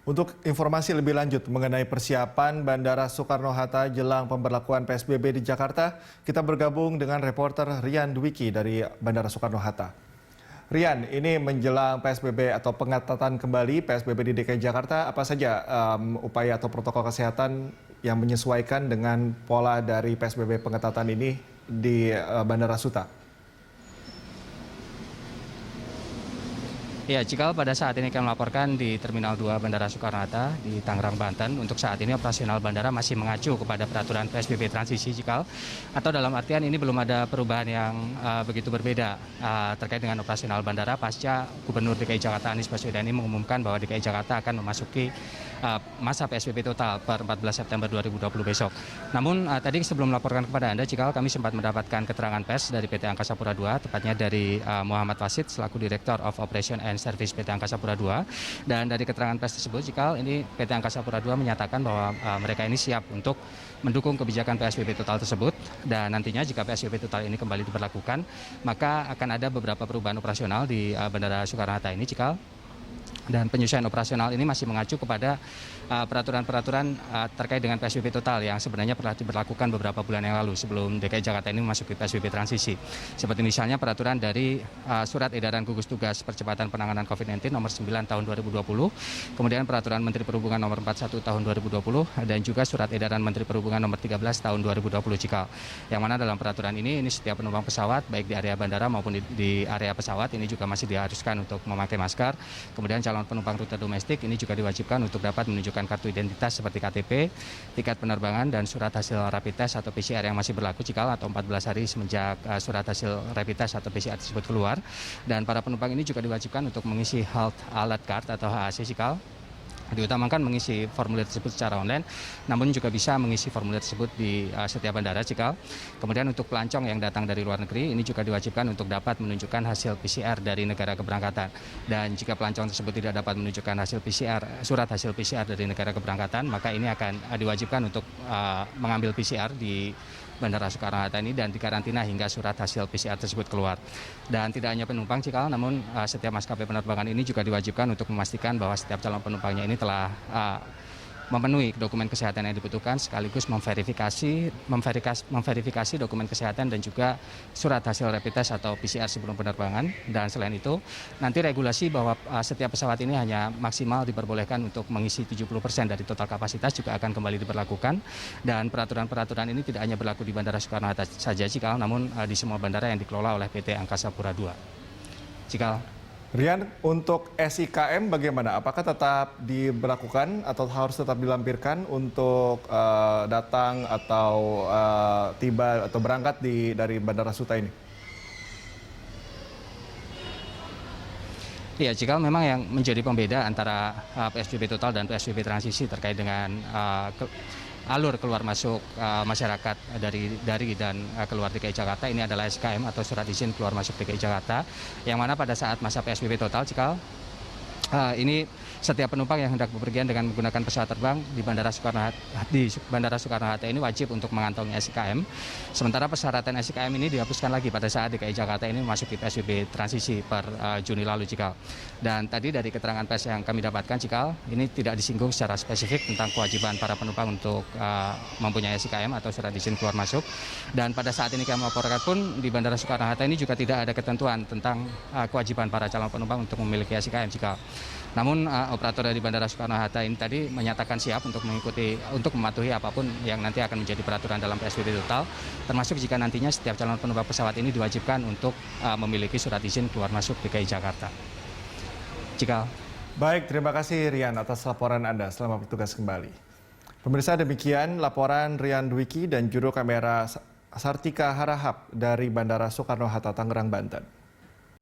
Untuk informasi lebih lanjut mengenai persiapan Bandara Soekarno-Hatta jelang pemberlakuan PSBB di Jakarta, kita bergabung dengan reporter Rian Dwiki dari Bandara Soekarno-Hatta. Rian, ini menjelang PSBB atau pengetatan kembali PSBB di DKI Jakarta, apa saja upaya atau protokol kesehatan yang menyesuaikan dengan pola dari PSBB pengetatan ini di Bandara Suta? Ya, Cikal pada saat ini kami melaporkan di Terminal 2 Bandara Soekarno-Hatta di Tangerang, Banten. Untuk saat ini operasional bandara masih mengacu kepada peraturan PSBB transisi, Cikal. Atau dalam artian ini belum ada perubahan yang begitu berbeda terkait dengan operasional bandara pasca Gubernur DKI Jakarta Anies Baswedan ini mengumumkan bahwa DKI Jakarta akan memasuki masa PSBB total per 14 September 2020 besok. Namun tadi sebelum melaporkan kepada Anda, Cikal, kami sempat mendapatkan keterangan pers dari PT Angkasa Pura II, tepatnya dari Muhammad Wasid selaku Director of Operation and Service PT Angkasa Pura II. Dan dari keterangan pers tersebut, Cikal, ini PT Angkasa Pura II menyatakan bahwa mereka ini siap untuk mendukung kebijakan PSBB total tersebut. Dan nantinya jika PSBB total ini kembali diberlakukan, maka akan ada beberapa perubahan operasional di Bandara Soekarno-Hatta ini, Cikal. Dan penyesuaian operasional ini masih mengacu kepada peraturan-peraturan terkait dengan PSBB total yang sebenarnya pernah diberlakukan beberapa bulan yang lalu sebelum DKI Jakarta ini memasuki PSBB transisi. Seperti misalnya peraturan dari Surat Edaran Gugus Tugas Percepatan Penanganan COVID-19 nomor 9 tahun 2020, kemudian peraturan Menteri Perhubungan nomor 41 tahun 2020, dan juga Surat Edaran Menteri Perhubungan nomor 13 tahun 2020, Cikal. Yang mana dalam peraturan ini setiap penumpang pesawat baik di area bandara maupun di area pesawat ini juga masih diharuskan untuk memakai masker. Kemudian calon penumpang rute domestik ini juga diwajibkan untuk dapat menunjukkan kartu identitas seperti KTP, tiket penerbangan, dan surat hasil rapid test atau PCR yang masih berlaku, Cikal, atau 14 hari semenjak surat hasil rapid test atau PCR tersebut keluar. Dan para penumpang ini juga diwajibkan untuk mengisi Health Alert Card atau HAC, Cikal. Diutamakan mengisi formulir tersebut secara online, namun juga bisa mengisi formulir tersebut di setiap bandara, Cikal. Kemudian untuk pelancong yang datang dari luar negeri, ini juga diwajibkan untuk dapat menunjukkan hasil PCR dari negara keberangkatan. Dan jika pelancong tersebut tidak dapat menunjukkan hasil PCR, surat hasil PCR dari negara keberangkatan, maka ini akan diwajibkan untuk mengambil PCR di Bandara Soekarno-Hatta ini dan dikarantina hingga surat hasil PCR tersebut keluar. Dan tidak hanya penumpang, Cikal, namun setiap maskapai penerbangan ini juga diwajibkan untuk memastikan bahwa setiap calon penumpangnya ini telah memenuhi dokumen kesehatan yang dibutuhkan, sekaligus memverifikasi dokumen kesehatan dan juga surat hasil rapid test atau PCR sebelum penerbangan. Dan selain itu, nanti regulasi bahwa setiap pesawat ini hanya maksimal diperbolehkan untuk mengisi 70% dari total kapasitas juga akan kembali diberlakukan. Dan peraturan-peraturan ini tidak hanya berlaku di Bandara Soekarno-Hatta saja, Cikal, namun di semua bandara yang dikelola oleh PT Angkasa Pura II. Cikal. Rian, untuk SIKM bagaimana? Apakah tetap diberlakukan atau harus tetap dilampirkan untuk datang atau tiba atau berangkat dari Bandara Suta ini? Ya, Cikal, memang yang menjadi pembeda antara PSBB total dan PSBB transisi terkait dengan alur keluar masuk masyarakat dari dan keluar DKI Jakarta ini adalah SIKM atau Surat Izin Keluar Masuk DKI Jakarta, yang mana pada saat masa PSBB total, Cikal, ini setiap penumpang yang hendak bepergian dengan menggunakan pesawat terbang di Bandara Soekarno-Hatta ini wajib untuk mengantongi SIKM. Sementara persyaratan SIKM ini dihapuskan lagi pada saat DKI Jakarta ini memasuki PSBB transisi per Juni lalu, Cikal. Dan tadi dari keterangan pers yang kami dapatkan, Cikal, ini tidak disinggung secara spesifik tentang kewajiban para penumpang untuk mempunyai SIKM atau surat izin keluar masuk. Dan pada saat ini kami melaporkan pun di Bandara Soekarno-Hatta ini juga tidak ada ketentuan tentang kewajiban para calon penumpang untuk memiliki SIKM, Cikal. Namun operator dari Bandara Soekarno-Hatta ini tadi menyatakan siap untuk mematuhi apapun yang nanti akan menjadi peraturan dalam PSBB total, termasuk jika nantinya setiap calon penumpang pesawat ini diwajibkan untuk memiliki surat izin keluar masuk DKI Jakarta. Cikal. Baik, terima kasih Rian atas laporan Anda. Selamat bertugas kembali. Pemirsa, demikian laporan Rian Dwiki dan juru kamera Sartika Harahap dari Bandara Soekarno-Hatta, Tangerang, Banten.